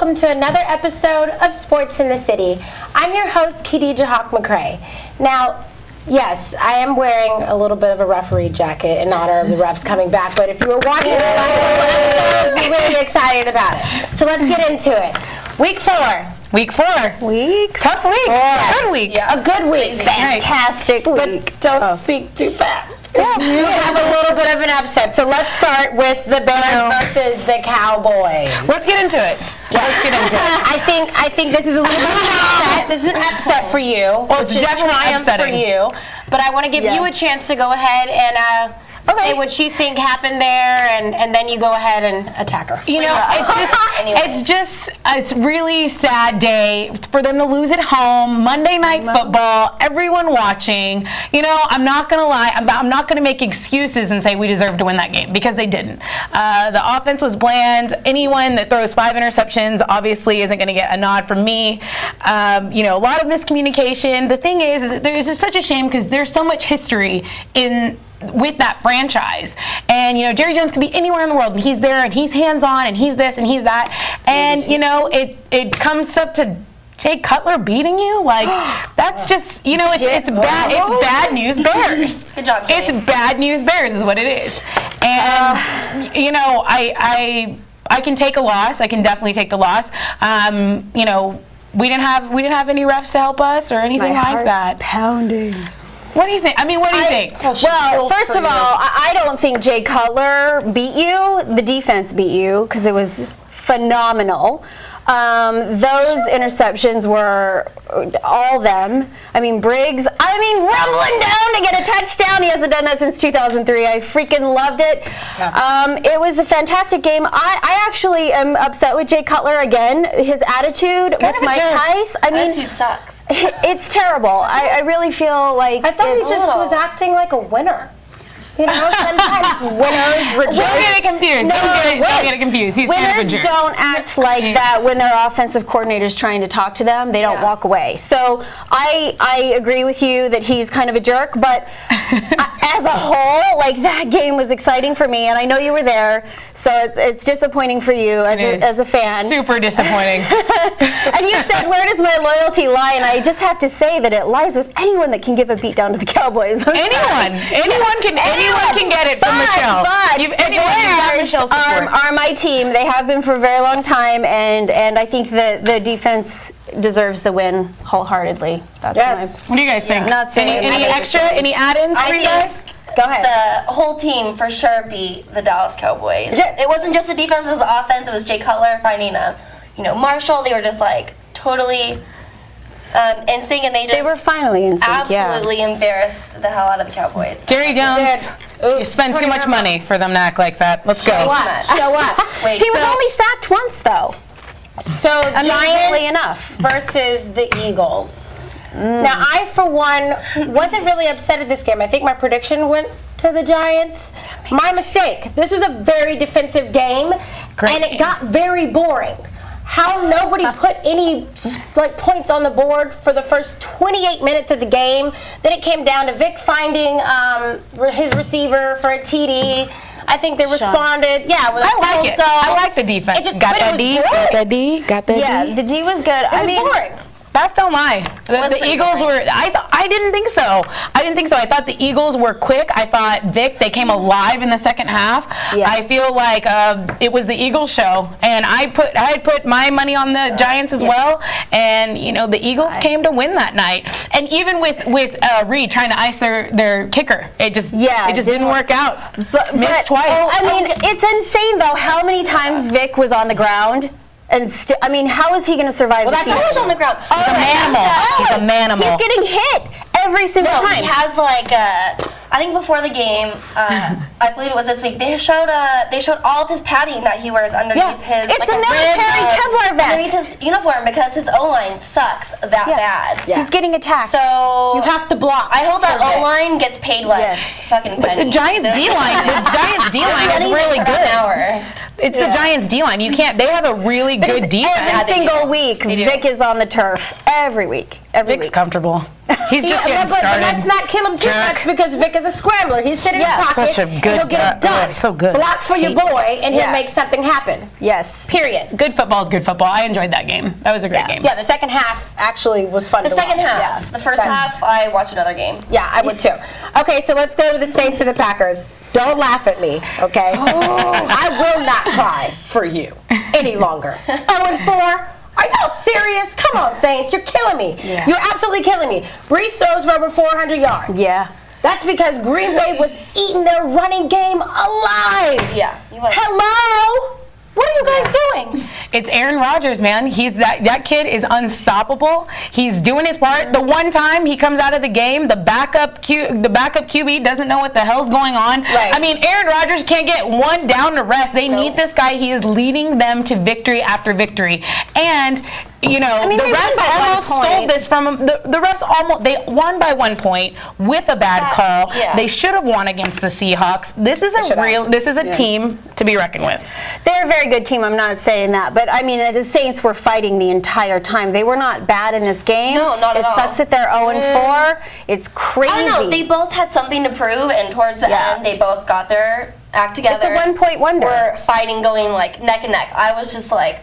welcome to another episode of Sports in the City. I'm your host, Khadija Hawk McCrae. Now, yes, I am wearing a little bit of a referee jacket in honor of the refs coming back, but if you were watching the last episode, we're really excited about it. So let's get into it. Week 4. Tough week. Good week. Yeah. A good week. Fantastic week. But don't speak too fast. You have a little bit of an upset. So let's start with the Bears versus the Cowboys. Let's get into it. I think this is a little bit of an upset. This is an upset for you. Well, it's definitely triumph upsetting for you. But I want to give you a chance to go ahead and say what you think happened there, and then you go ahead and attack her. You know, it's really sad day for them to lose at home. Monday Night Football, everyone watching. You know, I'm not gonna lie. I'm not gonna make excuses and say we deserved to win that game because they didn't. The offense was bland. Anyone that throws 5 interceptions obviously isn't gonna get a nod from me. You know, a lot of miscommunication. The thing is there's just such a shame because there's so much history with that franchise, and you know Jerry Jones could be anywhere in the world and he's there and he's hands-on and he's this and he's that, and you know it comes up to Jay Cutler beating you, like that's just, you know, it's bad news Bears. Good job, Jay. It's bad news Bears is what it is. And you know, I can take a loss. I can definitely take the loss. You know, we didn't have any refs to help us or anything like that. Pounding. What do you think? What do you think? Well, first of all, I don't think Jay Cutler beat you. The defense beat you because it was phenomenal. Those interceptions were all them. Briggs, rumbling down to get a touchdown. He hasn't done that since 2003. I freaking loved it. Yeah. It was a fantastic game. I actually am upset with Jay Cutler again. His attitude with Mike Tice. Attitude sucks. It's terrible. I really feel like I thought he just was acting like a winner. You know, sometimes winners rejoice. Don't get it confused. Don't get it confused. He's kind of a Winners jerk. don't act like that when their offensive coordinator's trying to talk to them. They don't walk away. So I agree with you that he's kind of a jerk, but as a whole, like, that game was exciting for me, and I know you were there, so it's disappointing for you as a fan. Super disappointing. And you said, where does my loyalty lie? And I just have to say that it lies with anyone that can give a beat down to the Cowboys. Anyone can get it from Michelle. But you've got Michelle's support. Are my team. They have been for a very long time, and I think the defense deserves the win wholeheartedly. Yes. What do you guys think? Not saying any extra, any add-ins for you guys? Go ahead. The whole team for sure beat the Dallas Cowboys. It wasn't just the defense; it was the offense. It was Jay Cutler finding Marshall. They were just like totally in sync, and they were finally in sync. Absolutely embarrassed the hell out of the Cowboys. Jerry Jones, you spend too much money for them to act like that. Let's go. Show up. He was only sacked once, though. So Amazingly Giants enough. versus the Eagles. Now, I, for one, wasn't really upset at this game. I think my prediction went to the Giants. My mistake. This was a very defensive game, and it got very boring. How nobody put any points on the board for the first 28 minutes of the game. Then it came down to Vic finding his receiver for a TD. I think they responded. Yeah, with I like it. I like the defense. Got that D. Yeah, the D was good. It was boring. That's don't lie. The Eagles were. I didn't think so. I thought the Eagles were quick. I thought they came alive in the second half. Yeah. I feel like it was the Eagles show, and I had put my money on the Giants as well. And you know the Eagles came to win that night. And even with Reed trying to ice their kicker, it just didn't work out. Missed twice. It's insane though how many times Vic was on the ground. And how is he going to survive? Well, that's always on the ground. He's a manimal. He's a manimal. He's getting hit every single time. He has I think before the game, I believe it was this week. They showed all of his padding that he wears underneath his. It's a military Kevlar vest underneath his uniform because his O-line sucks that bad. Yeah. He's getting attacked. So you have to block. I hope that O-line gets paid fucking pennies. The Giants D-line. Is really good. It's the Giants D-line. You can't. They have a really good defense. Every single week, Vic is on the turf. Every week. every Vic's week. comfortable. He's just getting but started. let's not kill him too Jerk. much because Vic is a scrambler. He's sitting in the pocket Such a and good he'll get it guy. done. Oh, so good. Block for your boy and he'll Yeah. make something happen. Yes. Period. Good football is good football. I enjoyed that game. That was a great game. Yeah, the second half actually was fun The to second watch. half. The first half, I watched another game. Yeah, I would too. Okay, so let's go to the Saints and the Packers. Don't laugh at me, okay? I will not cry for you any longer. 0-4. Are y'all serious? Come on, Saints. You're killing me. Yeah. You're absolutely killing me. Breeze throws for over 400 yards. Yeah. That's because Green Bay was eating their running game alive. Yeah, you went. Hello? What are you guys doing? It's Aaron Rodgers, man. He's that kid is unstoppable. He's doing his part. The one time he comes out of the game, the backup QB doesn't know what the hell's going on. Right. I mean, Aaron Rodgers can't get one down to rest. They need this guy. He is leading them to victory after victory. And you know, mean, the they won refs by 1 almost stole point. this from him. The refs almost, they won by 1 point with a bad call. Yeah. They should have won against the Seahawks. This is a team to be reckoned with. They're a very good team. I'm not saying that, but I mean the Saints were fighting the entire time. They were not bad in this game. No, not at all. It sucks that they're 0-4. It's crazy. I don't know. They both had something to prove, and towards the end, they both got their act together. It's a 1 point wonder. We're fighting, going like neck and neck. I was just like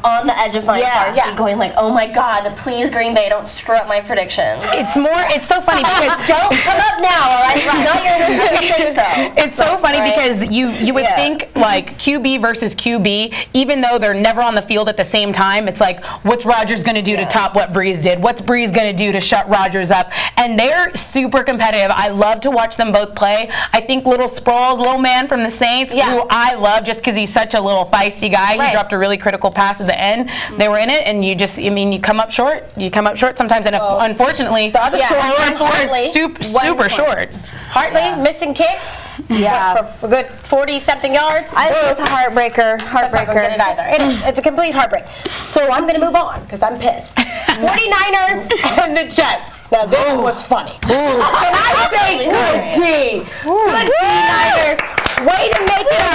on the edge of my car seat, going like, "Oh my God, please, Green Bay, don't screw up my predictions." It's so funny because Don't come up now, all right? Not your turn to say so. it's so funny Right? because you would think like QB versus QB, even though they're never on the field at the same time. It's like, what's Rodgers going to do to top what Breeze did? What's Breeze going to do to shut Rodgers up? And they're super competitive. I love to watch them both play. I think little Sproles, little man from the Saints, who I love just because he's such a little feisty guy. He dropped a really critical pass at the end. They were in it, and you come up short. You come up short sometimes, and unfortunately, the other short one, Hartley, is super short. Hartley missing kicks. Yeah. For good 40-something yards. I think it's a heartbreaker. That's not gonna get it either. It is. It's a complete heartbreak. So I'm going to move on because I'm pissed. 49ers and the Jets. Now this was funny. And I say good D. Good D, Niners. Way to make it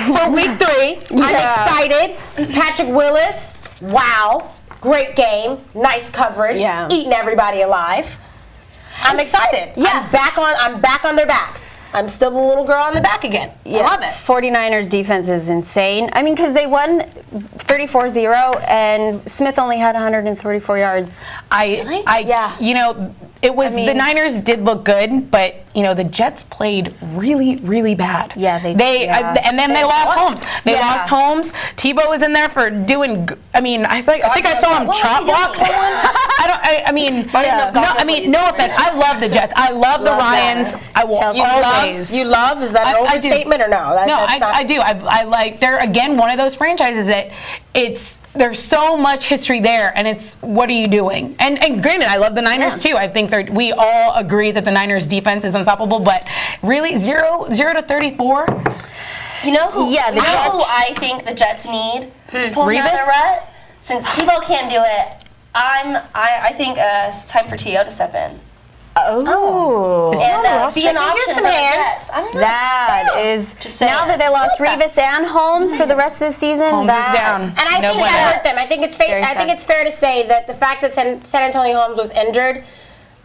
for week 3. I'm excited. Patrick Willis. Wow. Great game. Nice coverage. Yeah. Eating everybody alive. I'm excited. Yeah. I'm back on their backs. I'm still the little girl on the back again. I love it. 49ers defense is insane. I mean, because they won 34-0, and Smith only had 134 yards. You know, the Niners did look good, but you know the Jets played really, really bad. Yeah, and then they lost Holmes. They lost Holmes. Tebow was in there for doing. I mean, I think I saw him chop block someone. No offense. I love the Jets. I love the Ryans. I will always. You love? Is that an I do. overstatement or no? I do. I like. They're again one of those franchises that there's so much history there, and it's what are you doing? And granted, I love the Niners too. I think we all agree that the Niners defense is unstoppable, but really 0 to 34. You know who? Yeah, who I think the Jets need to pull Revis? another rut. Since Tebow can't do it, I think it's time for T.O. to step in. Oh. And be an option for the Jets. I don't know. That is Just saying. now that they lost Revis and Holmes for the rest of the season. Holmes is down. And I think that hurt them. I think it's fair to say that the fact that San Antonio Holmes was injured,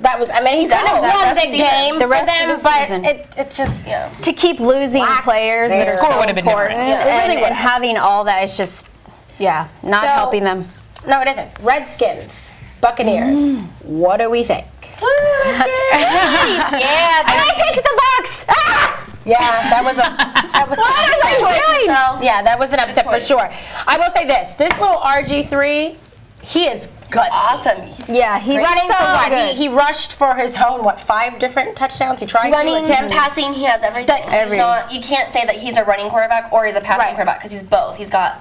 that was. I mean, he's out kind of that won rest the of the season. game The for rest them, of the but season. it just. To keep losing players, The that are score so would have been different. important, Yeah, it really and would. having all that is just, not helping them. No, it isn't. Redskins, Buccaneers. What do we think? Yeah, I picked the Bucs. Yeah, that was Yeah, that was an upset for sure. I will say this: this little RG3, he is gutsy. awesome. Yeah, he's Running so for what? good. He rushed for his own 5 different touchdowns. He tried Running, to attempt. passing, he has everything. You can't say that he's a running quarterback or he's a passing quarterback because he's both. He's got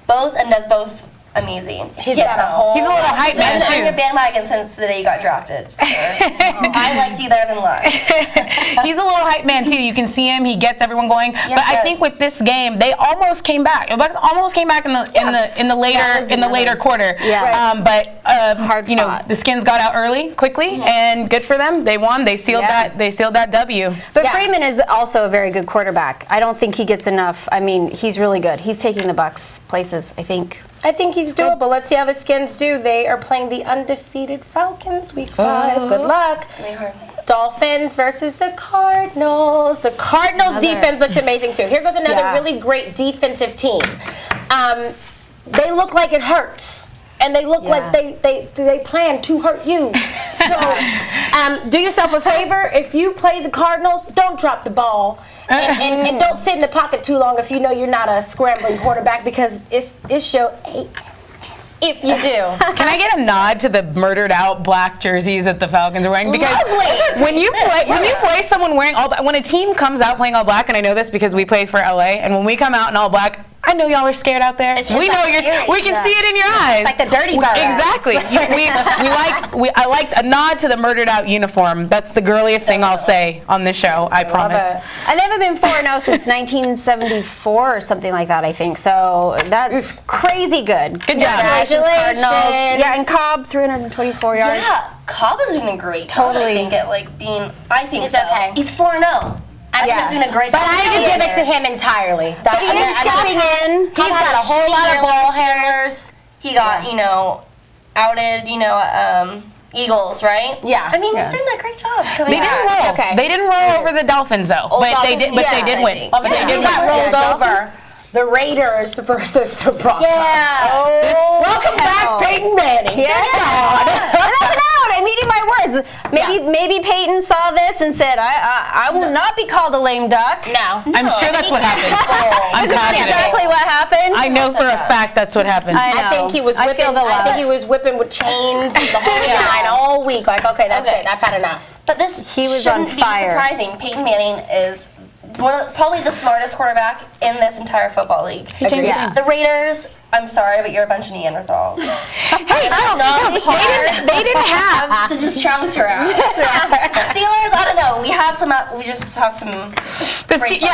both and does both amazing. He's got a whole. He's a little hype man I'm your too. bandwagon since the day you got drafted. So. I liked you there than luck. He's a little hype hype man too. You can see him; he gets everyone going. But I yes. think with this game, they almost came back. The Bucks almost came back in the later quarter. Yeah. But Hard you know, fought. the Skins got out early, quickly, and good for them. They won. They sealed that. They sealed that W. But Freeman is also a very good quarterback. I don't think he gets enough. I mean, he's really good. He's taking the Bucks places, I think. I think he's doable. Let's see how the Skins do. They are playing the undefeated Falcons week 5. Good luck. Dolphins versus the Cardinals. The Cardinals defense looks amazing too. Here goes another really great defensive team. They look like it hurts. And they look like they plan to hurt you. So do yourself a favor. If you play the Cardinals, don't drop the ball. And don't sit in the pocket too long if you know you're not a scrambling quarterback, because it's your if you do. Can I get a nod to the murdered out black jerseys that the Falcons are wearing? Because when you play someone wearing all black, when a team comes out playing all black, and I know this because we play for LA, and when we come out in all black, I know y'all are scared out there. We know you're. We can see it in your eyes. Like the dirty bird. Exactly. I like a nod to the murdered out uniform. That's the girliest thing I'll say on this show. I promise. And they haven't been 4-0 since 1974 or something like that, I think. So that's crazy good. Good job. Congratulations. Yeah, and Cobb, 324 yards. Yeah, Cobb is doing a great job. Totally. I think at like being. I think He's so. okay. He's 4-0. I think he's doing a great job. But I have to give it to him entirely. But he is stepping in. He's got a whole lot of ball handlers. He got, outed, Eagles, right? Yeah. I mean, he's doing a great job. They didn't roll. Okay. They didn't roll over the Dolphins though. But they did. But they did win. But they did got rolled over. The Raiders versus the Broncos. Yeah. Welcome back, Peyton Manning. Yeah. I'm eating my words. Maybe Peyton saw this and said, I will not be called a lame duck. No. I'm sure that's what happened. I'm That's positive. exactly what happened. I know for a fact that's what happened. I think he was I whipping. feel the love. I think he was whipping with chains the whole time, all week. Like, okay, that's it. I've had enough. But this He was shouldn't on be fire. surprising. Peyton Manning is probably the smartest quarterback in this entire football league. He changed the game. The Raiders, I'm sorry, but you're a bunch of Neanderthals. Hey, They didn't have to just trounce your ass. Steelers, I don't know. We just have some.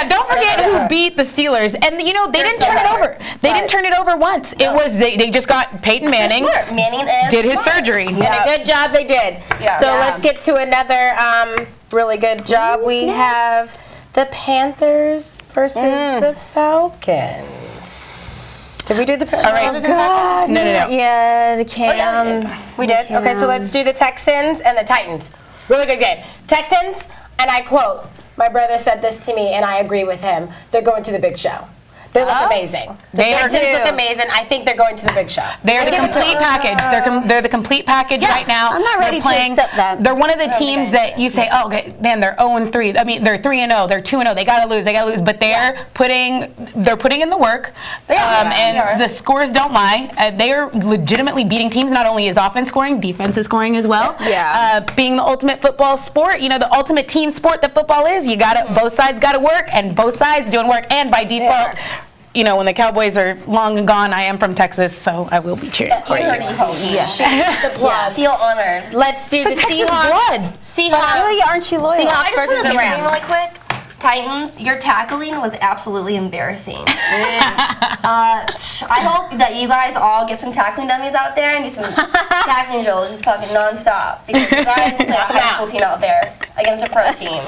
Don't forget who beat the Steelers, and they didn't so turn it hard. over. They didn't turn it over once. It was they just got Peyton Manning. Smart. Manning is Did his smart. surgery. And a good job they did. Yeah. So Yeah. let's get to another really good job. We have the Panthers versus the Falcons. Did we do the Panthers? All right. No. Yeah, the Cam. We did? Okay, so let's do the Texans and the Titans. Really good game. Texans, and I quote, my brother said this to me and I agree with him, they're going to the big show. They look amazing. The Texans look amazing. I think they're going to the big show. They're the complete package. They're the complete package right now. I'm not ready to accept that. They're one of the teams that you say, oh, okay, man, they're 0-3. I mean, they're 3-0. They're 2-0. They gotta lose. But they're putting in the work. And the scores don't lie. They are legitimately beating teams. Not only is offense scoring, defense is scoring as well. Yeah. Being the ultimate football sport, the ultimate team sport that football is. Both sides gotta work, and both sides doing work. And by default. When the Cowboys are long and gone, I am from Texas, so I will be cheering for you. The plug. Feel honored. Let's do the Texas Seahawks. blood. Seahawks. Really, aren't you loyal? Seahawks I just versus want to the say something Rams. really quick. Titans, your tackling was absolutely embarrassing. I hope that you guys all get some tackling dummies out there and do some tackling drills just fucking nonstop. Because you guys play a high school team out there against a pro team.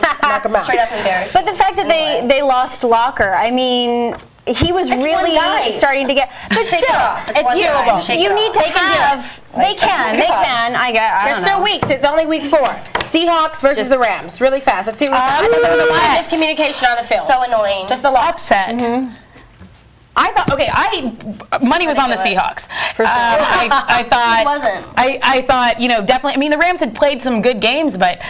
Straight up embarrassing. But the fact that they lost Locker, I mean, he was It's one really guy. starting to get. But Shake it still, off. It's one guy. Shake you it need off. to have. They can. I There's don't still know. weeks. It's only week 4. Seahawks versus the Rams. Really fast. Let's see what I think there was a lot of miscommunication on the field. So annoying. Just a lot. Upset. I thought money was on the Seahawks. I thought It wasn't. I thought definitely. I mean, the Rams had played some good games, but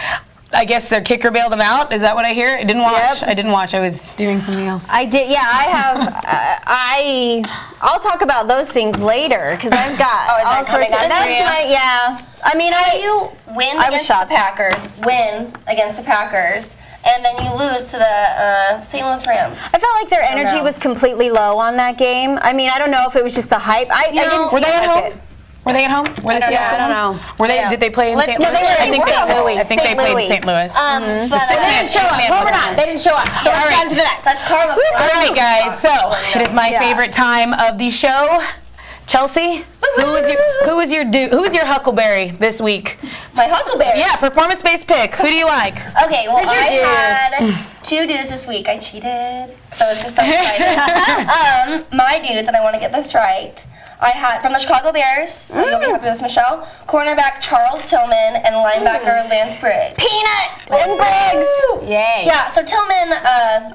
I guess their kicker bailed them out. Is that what I hear? I didn't watch. Yep. I didn't watch. I was doing something else. I did. Yeah, I have. I'll talk about those things later because I've got is that all sorts coming of. up for That's you? yeah. I mean, You win I was against the shocked. Packers, and then you lose to the St. Louis Rams. I felt like their energy was completely low on that game. I mean, I don't know if it was just the hype. I didn't Were feel they on like home? it. Were they at home? Were they Seahawks at I don't home? know. Were they? Did they play in St. No, Louis? they were in St. Louis. I think they St. played in Louis. St. Louis. But They didn't show up. Home or not, they didn't show up. So All let's right. on to the next. That's karma. All right, guys. So it is my favorite time of the show. Chelsea, who is your Huckleberry this week? My Huckleberry. Yeah, performance-based pick. Who do you like? Okay, well, I had 2 dudes this week. I cheated, so it's just so exciting. My dudes, and I want to get this right. I had from the Chicago Bears, so you'll be happy with this, Michelle. Cornerback Charles Tillman and linebacker Lance Briggs. Peanut and Briggs. Yay. Yeah, so Tillman,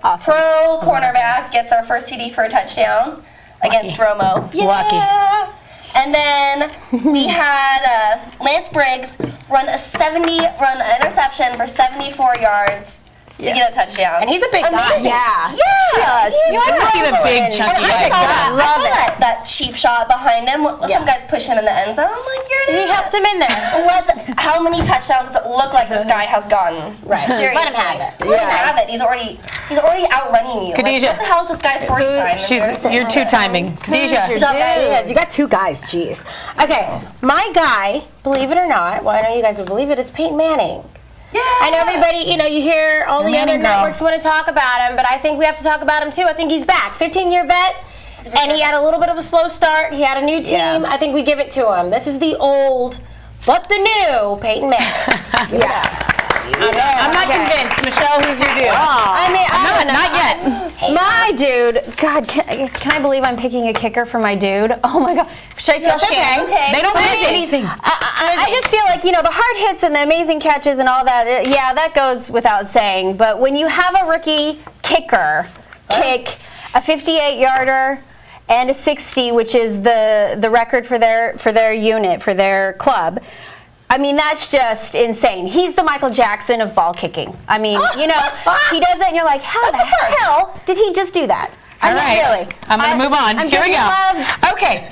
Awesome. pro cornerback, gets our first TD for a touchdown against Romo. Yeah. Lucky. And then we had Lance Briggs run an interception for 74 yards to get a touchdown. And he's a big guy. Amazing. Yeah. Just You like to see the big chunky I guy. saw that cheap shot behind him. Some guys push him in the end zone. I'm like, you're an He helped ass. him in there. How many touchdowns does it look like this guy has gotten? Right. Seriously. Let him have it. Let him have it. He's already outrunning you. Khadijah. Like, what the hell is this guy's 40 time? You're two timing. Khadijah. Good job, guys. Yes, you got 2 guys, jeez. Okay, my guy, believe it or not, well, I know you guys would believe it, is Peyton Manning. Yeah. I know everybody, you hear all the other Manning girl. networks want to talk about him, but I think we have to talk about him too. I think he's back. 15-year vet, and he had a little bit of a slow start. He had a new team. Yeah. I think we give it to him. This is the old, but the new Peyton Manning. Yeah. I'm not convinced. Michelle, who's your dude? I mean, I don't know. Not yet. My dude, God, can I believe I'm picking a kicker for my dude? Oh my God, should I feel shame? Okay. They don't pick anything. I just feel like, the hard hits and the amazing catches and all that, that goes without saying. But when you have a rookie kicker kick a 58-yarder and a 60, which is the record for their unit, for their club, I mean, that's just insane. He's the Michael Jackson of ball kicking. I mean, he does it and you're like, how the hell did he just do that? All right. Really. I'm going to move on. I'm Here we giving go. love. Okay.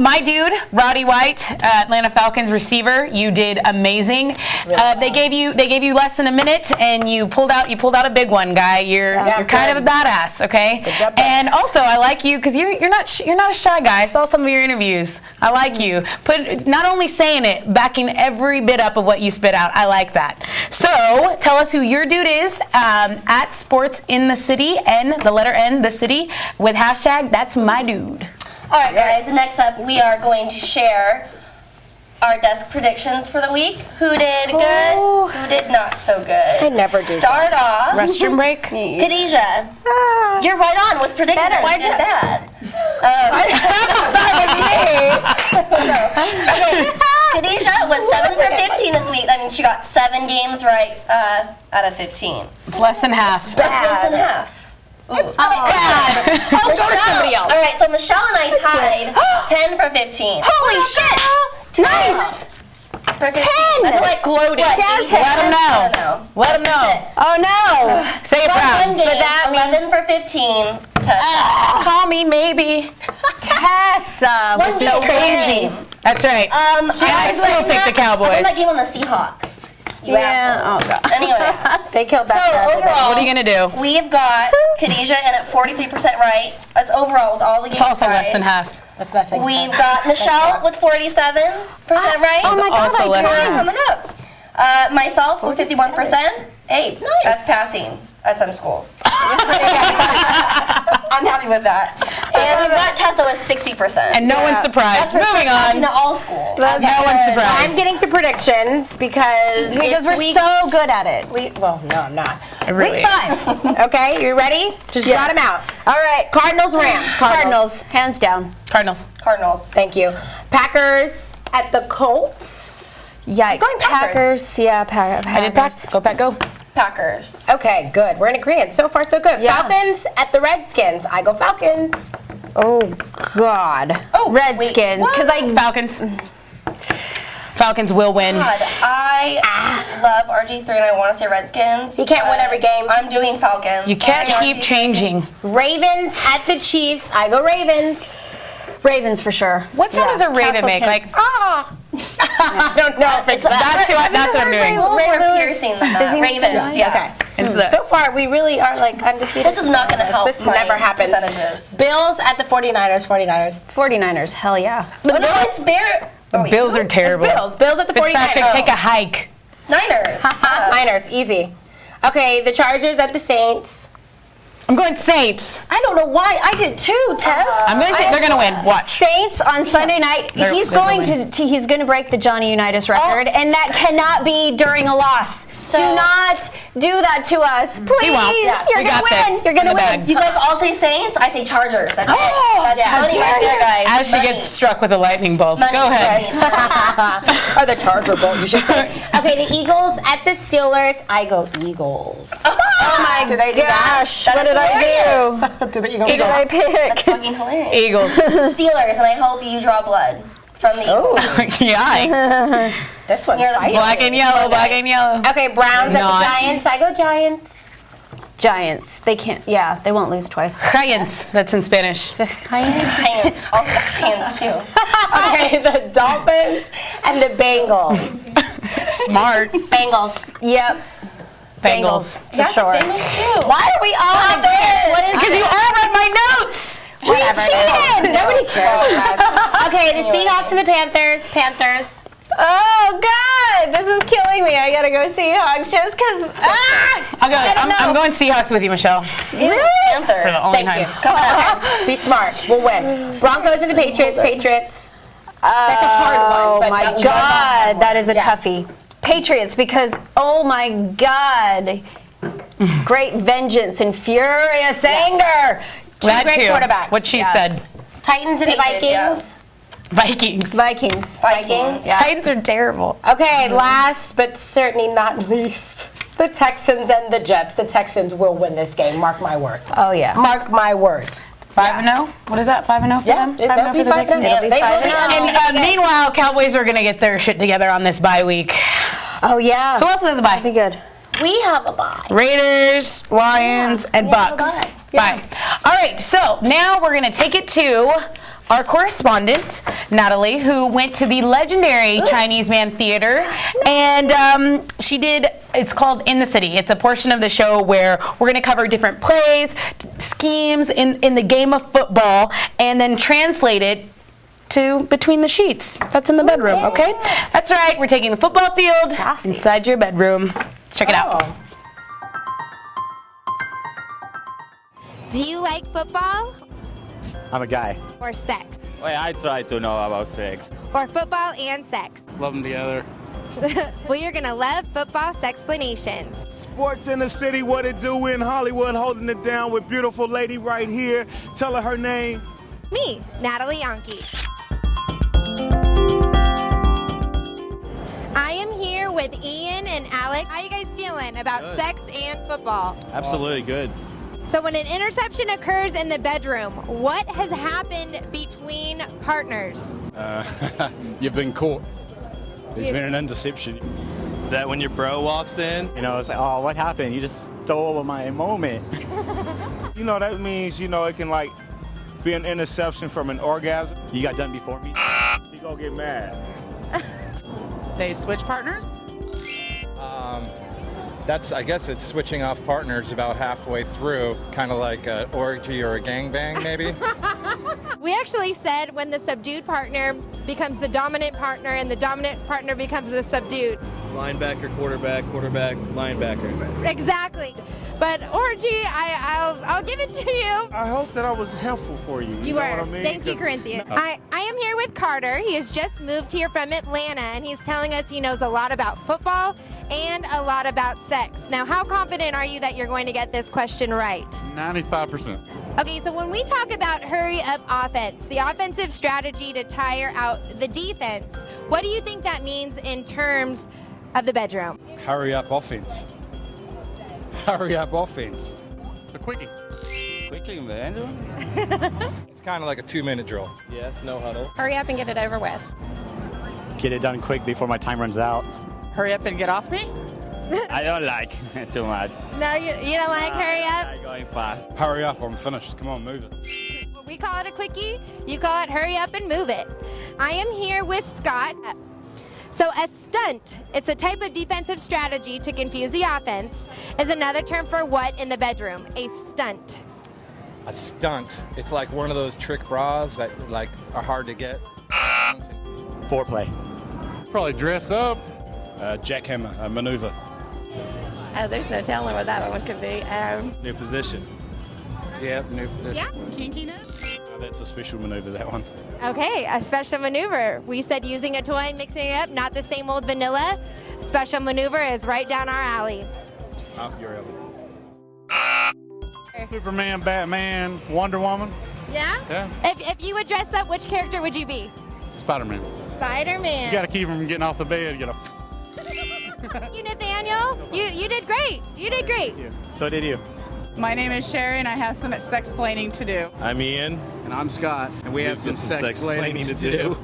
My dude, Roddy White, Atlanta Falcons receiver. You did amazing. They gave you less than a minute, and you pulled out a big one, guy. You're kind of a badass. Okay. Good job, and also, I like you because you're not a shy guy. I saw some of your interviews. I like you. Not only saying it, backing every bit up of what you spit out. I like that. So tell us who your dude is at Sports in the City, N, the letter N, the city, with hashtag That's My Dude. All right, guys. Next up, we are going to share our desk predictions for the week. Who did good? Who did not so good? I never do Start off. Restroom break. Khadijah, you're right on with predictions. Why'd You you- did bad. Okay. Khadijah was 7 for 15 this week. That means she got 7 games right out of 15. It's less than half. That's less than half. Bad. Oh, Michelle. All right, so Michelle and I tied 10 for 15. Holy shit! Nice! For 10. That's like gloating. Let them know. Let them know. Oh no! Say it One proud. game, 11 for 15. Tessa. Call me maybe. Tessa was so crazy. That's right. And I still pick the I Cowboys. put that game on the Seahawks. You Yeah. asshole. Oh god. Anyway, They killed so that. overall, What are you gonna do? we've got Khadijah in at 43% right. That's overall with all the games. It's also less guys. than half. That's nothing. We've got Michelle with 47% right. Oh my god! also I less than can't. Coming up. Myself with 51%. Hey, that's passing at some schools. I'm happy with that. And we've got Tessa with 60%. And no one's surprised. that's for Moving passing on. to all schools. No one's surprised. I'm getting to predictions because We're so good at it. well, no, I'm not. Really. Week 5. Okay, you ready? Just jot them out. All right. Cardinals, Rams. Cardinals, hands down. Cardinals. Cardinals. Thank you. Packers at the Colts. Yikes. Going Packers. Yeah, Packers. I did Pack. Go Pack. Go. Packers. Okay, good. We're in agreement. So far, so good. Yeah. Falcons at the Redskins. I go Falcons. Oh God. Oh, wait, Redskins. what? Because I. Falcons. Falcons will win. God, I love RG3 and I want to say Redskins. You can't win but every game. I'm doing Falcons. You can't Sorry, keep RG3. changing. Ravens at the Chiefs. I go Ravens. Ravens for sure. What sound does a raven Castle make? King. Like, ah. I don't know if it's that. That's what I'm doing. A little Ray more Lewis. piercing than Does that. he make Ravens, yeah. Okay. So far, we really are like undefeated. This is not going to help. This my never happens. Percentages. Bills at the 49ers. 49ers. 49ers. Hell yeah. Oh, no, it's Bills are terrible. Bills at the 49ers. Fitzpatrick, take a hike. Niners. Niners, easy. Okay, the Chargers at the Saints. I'm going Saints. I don't know why. I did too, Tess. I'm going to say they're going to win. Watch. Saints on Sunday night. He's going to break the Johnny Unitas record, and that cannot be during a loss. So- do not do that to us, please. won't. Yes, You're we gonna got win. this. You're gonna In the win. bag. You guys all say Saints. I say Chargers. That's it. Oh, That's how money dare right there, you. guys. As she Money. gets struck with a lightning bolt. Money, Go ahead. money. Or the Charger Bowl, you should say. Okay, the Eagles at the Steelers. I go Eagles. Oh my Do they do that? Gosh, what did I do? Do the Eagles? What did I pick? That's fucking hilarious. Eagles. Steelers, and I hope you draw blood from the Eagles. Yikes. This one's Near the spicy. Black and yellow, black and yellow. Okay, Browns at Not. the Giants. I go Giants. Giants. They can't. Yeah, they won't lose twice. Giants. That's in Spanish. Hands. All hands, too. Okay, the Dolphins and the Bengals. Smart. Bengals. Yep. Bengals. For Yeah, sure. the Bengals, too. Why are we all on this? What is Because you all read my notes. We cheated. Nobody cares. Okay, the Anyway. Seahawks and the Panthers. Panthers. Oh God, this is killing me. I gotta go Seahawks just because. I'm going Seahawks with you, Michelle. Really? For the only Thank time. you. Come on. Be smart. We'll win. Broncos and the Patriots. Patriots. That's a hard one. But Oh my you guys God, have that is a Yeah. toughie. Patriots, because oh my God, great vengeance and furious anger. That great too. quarterbacks. What she Yeah. said. Titans and the Patriots, yeah. Vikings. Vikings. Vikings. Vikings. Yeah. Titans are terrible. Okay, last but certainly not least, the Texans and the Jets. The Texans will win this game. Mark my word. Oh yeah. Mark my words. 5-0. What is that? 5-0 for them? 5-0 they'll for be the 5-0. Texans. Yeah, they will be 5-0. And meanwhile, Cowboys are going to get their shit together on this bye week. Oh yeah. Who else has a Be bye? good. We have a bye. Raiders, Lions, and we have a Bucks. bye. Bye. All right, so now we're going to take it to our correspondent, Natalie, who went to the legendary Chinese Man Theater, and she did, it's called In the City. It's a portion of the show where we're going to cover different plays, schemes in the game of football, and then translate it to Between the Sheets. That's in the bedroom, okay? That's right, we're taking the football field Sassy. inside your bedroom. Let's check it out. Do you like football I'm a guy. or sex? Well, I try to know about sex. Or football and sex? Love them together. Well, you're gonna love football sexplanations. Sports in the City, what it do in Hollywood, holding it down with beautiful lady right here. Tell her name. Me, Natalie Yonke. I am here with Ian and Alex. How you guys feeling about sex and football? Absolutely good. So when an interception occurs in the bedroom, what has happened between partners? You've been caught. There's been an interception. Is that when your bro walks in? You know, it's like, oh, what happened? You just stole my moment. You know, that means, you know, it can like be an interception from an orgasm. You got done before me? You gonna get mad. They switch partners? I guess it's switching off partners about halfway through, kind of like an orgy or a gangbang, maybe. We actually said when the subdued partner becomes the dominant partner and the dominant partner becomes the subdued. Linebacker, quarterback, linebacker. Exactly. But orgy, I'll give it to you. I hope that I was helpful for you. You know are. what I mean? Thank you, 'Cause- Corinthian. I am here with Carter. He has just moved here from Atlanta, and he's telling us he knows a lot about football and a lot about sex. Now, how confident are you that you're going to get this question right? 95%. Okay, so when we talk about hurry up offense, the offensive strategy to tire out the defense, what do you think that means in terms of the bedroom? Hurry up offense. Hurry up offense. So quickie. Quickly, man. It's kind of like a 2-minute drill. Yes, no huddle. Hurry up and get it over with. Get it done quick before my time runs out. Hurry up and get off me? I don't like too much. No, you don't like hurry up? I'm going fast. Hurry up, I'm finished. Come on, move it. We call it a quickie. You call it hurry up and move it. I am here with Scott. So a stunt, it's a type of defensive strategy to confuse the offense, is another term for what in the bedroom? A stunt. A stunt. It's like one of those trick bras that like are hard to get. Foreplay. Probably dress up. Jackhammer, a maneuver. Oh, there's no telling what that one could be. New position. Yep, new position. Yeah. Kinkiness? That's a special maneuver, that one. Okay, a special maneuver. We said using a toy, mixing it up, not the same old vanilla. Special maneuver is right down our alley. Up your alley. Superman, Batman, Wonder Woman. Yeah? Yeah. If you would dress up, which character would you be? Spider-Man. Spider-Man. You gotta keep him from getting off the bed. You gotta. You, Nathaniel, you did great. You did great. So did you. My name is Sherry, and I have some sex-plaining to do. I'm Ian. And I'm Scott, and we have some sex-plaining to do.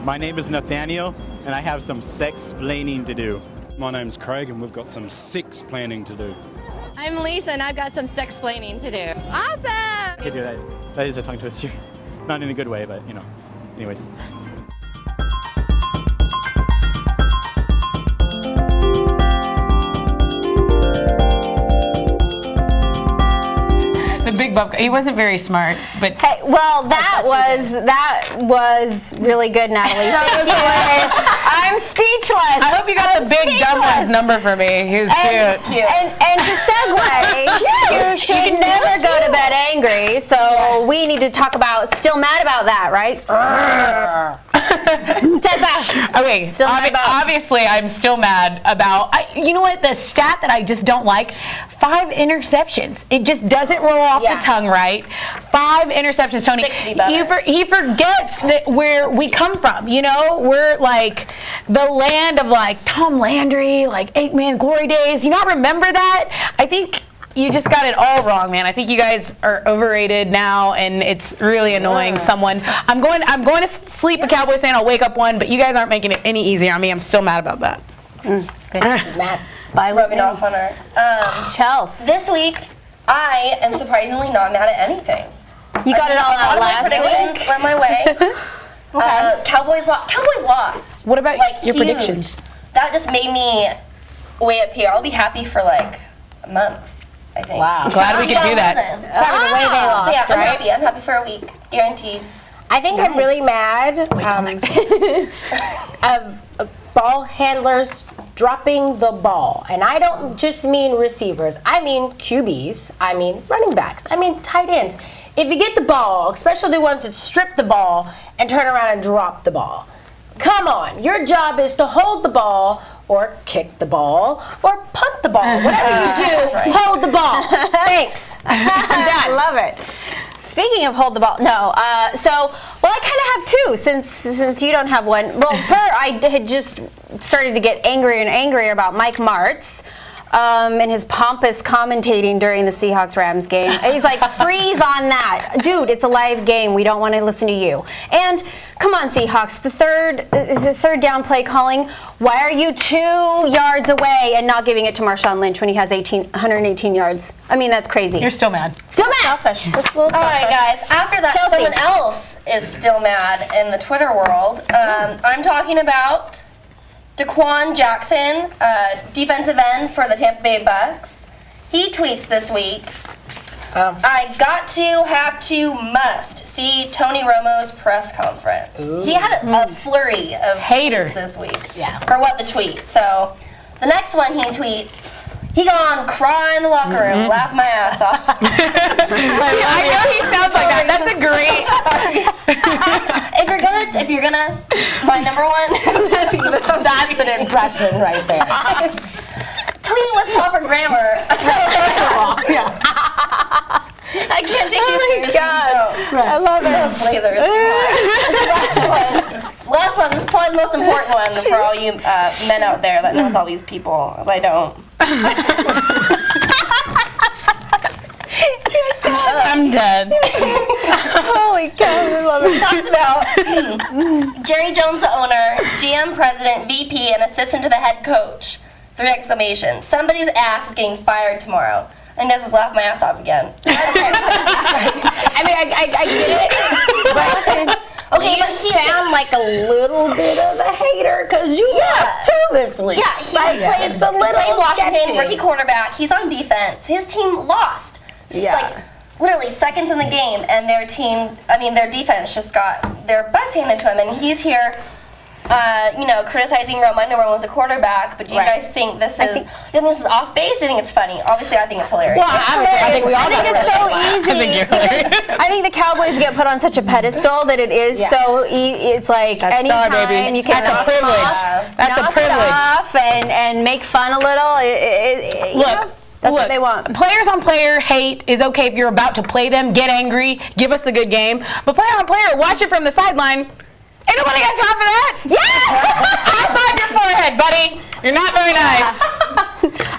My name is Nathaniel, and I have some sex-plaining to do. My name's Craig, and we've got some sex planning to do. I'm Lisa, and I've got some sex-plaining to do. Awesome. I could do that. That is a tongue twister. Not in a good way, but you know. Anyways. The big buff. He wasn't very smart, but Hey, well, that was really good, Natalie. Thank you. I'm speechless. I hope you got the big dumb one's number for me. He was cute. And to segue, you should never go to bed angry. So we need to talk about still mad about that, right? Tessa. Okay, Still mad about- obviously I'm still mad about, you know what, the stat that I just don't like, 5 interceptions. It just doesn't roll off the tongue right. 5 interceptions, Tony. 6 would be better. He forgets that where we come from, you know? We're like the land of like Tom Landry, like 8-man glory days. You not remember that? I think you just got it all wrong, man. I think you guys are overrated now, and it's really annoying. I'm going to sleep a Cowboys fan. I'll wake up one, but you guys aren't making it any easier on me. I'm still mad about that. She's mad. By Rubbing off on her. Chelsea. This week, I am surprisingly not mad at anything. You got it all out All my last predictions week. went my way. Cowboys lost. What about your huge. predictions? That just made me way up here. I'll be happy for like months, I think. Wow. Glad we could do that. It's probably the way they lost, so yeah, I'm right? happy. I'm happy for a week, guaranteed. I think I'm really mad of ball handlers dropping the ball. And I don't just mean receivers. I mean QBs. I mean running backs. I mean tight ends. If you get the ball, especially the ones that strip the ball and turn around and drop the ball, come on. Your job is to hold the ball or kick the ball or punt the ball. Whatever you do, hold the ball. Thanks. I love it. Speaking of hold the ball, no. I kind of have 2 since you don't have one. Well, I had just started to get angrier and angrier about Mike Martz and his pompous commentating during the Seahawks-Rams game. He's like, freeze on that. Dude, it's a live game. We don't want to listen to you. And come on, Seahawks, the third down play calling. Why are you 2 yards away and not giving it to Marshawn Lynch when he has 118 yards? I mean, that's crazy. You're still mad. Still mad. Selfish. All right, guys. After that, Chelsea. someone else is still mad in the Twitter world. I'm talking about Daquan Jackson, defensive end for the Tampa Bay Bucks. He tweets this week, I got to, have to, must see Tony Romo's press conference. He had a flurry of tweets this week. For what the tweet. So the next one he tweets, he gone cry in the locker room, laugh my ass off. I know he sounds like that. That's a great. if you're gonna, my number one. That's an impression right there. Tweet with proper grammar. I can't take you seriously. I love it. Those blazers. This last one. This is probably the most important one for all you men out there that knows all these people, as I don't. I'm dead. Holy cow, I love it. Talks about Jerry Jones, the owner, GM, president, VP, and assistant to the head coach. 3 exclamations. Somebody's ass is getting fired tomorrow. And this is laugh my ass off again. I mean, I get it. But okay, you but he sound like a little bit of a hater because you lost too this week. Yeah, he played Washington, sketchy. rookie quarterback. He's on defense. His team lost. It's like literally seconds in the game, and their defense just got their butts handed to him, and he's here criticizing Roman when was a quarterback, but do you guys think this is off base? Or do you think it's funny? Obviously, I think it's hilarious. Well, I think we all think it's so easy. I think you're hilarious. I think the Cowboys get put on such a pedestal that it is so it's like That's anytime star, baby. you can That's a knock privilege. it off, That's a knock privilege. it off and make fun a little. That's what they want. Players on player hate is okay if you're about to play them, get angry, give us a good game. But player on player, watch it from the sideline. Ain't nobody got time for that. Yeah! High five your forehead, buddy. You're not very nice.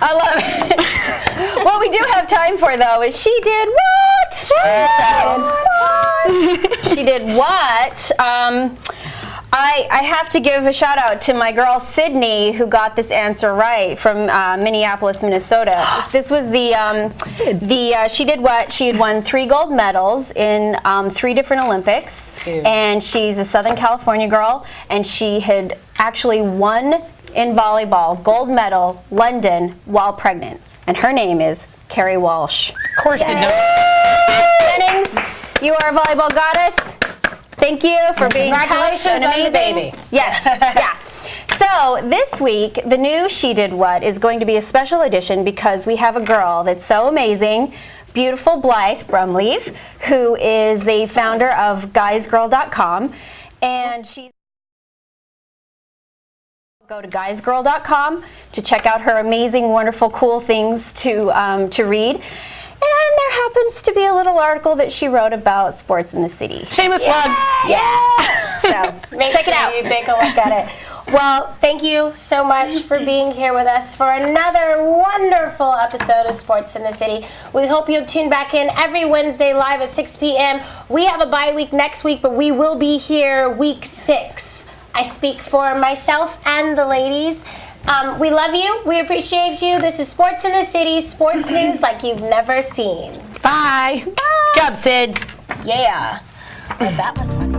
I love it. What we do have time for, though, is she did what? She did what? I have to give a shout out to my girl Sydney, who got this answer right from Minneapolis, Minnesota. This was she did what? She had won 3 gold medals in 3 different Olympics, and she's a Southern California girl, and she had actually won in volleyball gold medal London while pregnant, and her name is Carrie Walsh. Of course it knows. Jennings, you are a volleyball goddess. Thank you for being tough and amazing. On the baby. Yes, yeah. So this week, the new She Did What is going to be a special edition because we have a girl that's so amazing, beautiful Blythe Brumleaf, who is the founder of guysgirl.com, and she's go to guysgirl.com to check out her amazing, wonderful, cool things to read. And there happens to be a little article that she wrote about sports in the city. Shameless plug. Yeah. So check it out. You take a look at it. Well, thank you so much for being here with us for another wonderful episode of Sports in the City. We hope you'll tune back in every Wednesday live at 6 p.m. We have a bye week next week, but we will be here week 6. I speak for myself and the ladies. We love you. We appreciate you. This is Sports in the City, sports news like you've never seen. Bye. Good job, Sid. Yeah. Well, that was fun.